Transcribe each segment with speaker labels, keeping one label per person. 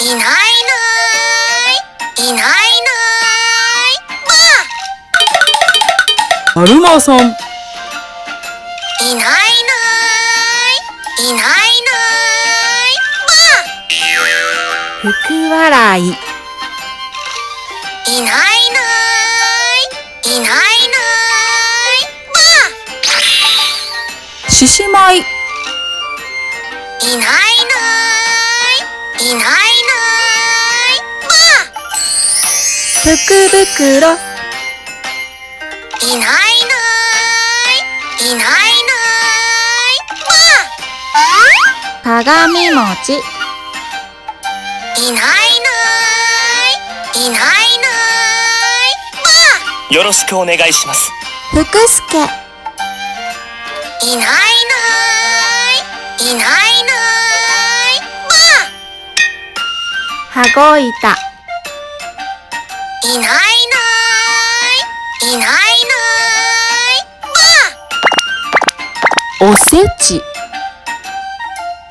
Speaker 1: いないいないいないいないば
Speaker 2: だるまさん。
Speaker 1: いないいないいないば
Speaker 2: 福笑い。
Speaker 1: いないいないいないば
Speaker 2: 獅子舞。
Speaker 1: いないいないいない
Speaker 2: 福袋。
Speaker 1: いないいないいない
Speaker 2: 鏡餅。
Speaker 1: いないいないいない
Speaker 3: よろしくお願いします。
Speaker 2: 福助。
Speaker 1: いないいないいない
Speaker 2: 羽子板。
Speaker 1: いないいないいない
Speaker 2: おせち。
Speaker 1: い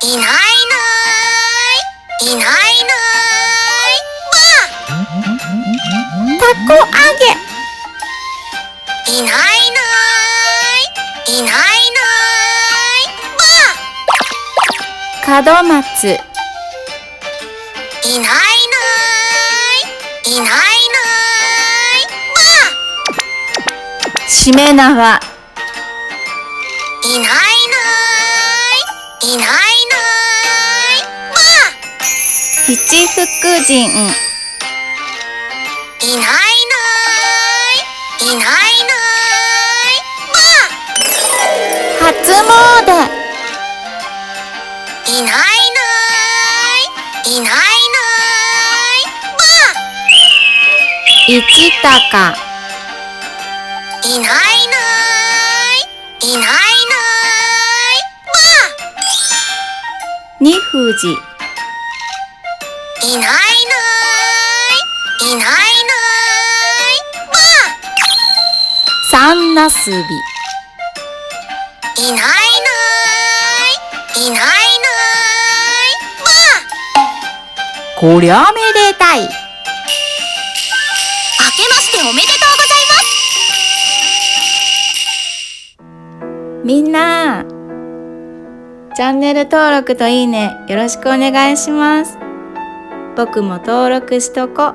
Speaker 1: ないいないいない
Speaker 2: たこ揚げ。
Speaker 1: いないいないいない
Speaker 2: 門松。
Speaker 1: いないいないいない
Speaker 2: しめ縄。
Speaker 1: いないいないいない
Speaker 2: 七福神。
Speaker 1: いないいないいない
Speaker 2: 初詣。
Speaker 1: いないいないいない
Speaker 2: 市高。
Speaker 1: いないいないいない
Speaker 2: 二富士。
Speaker 1: いないいないいない
Speaker 2: 三なすび。
Speaker 1: いないいないいない
Speaker 2: こりゃめでたい。
Speaker 1: 明けましておめでとうございます。
Speaker 2: みんな、チャンネル登録といいねよろしくお願いします。僕も登録しとこ。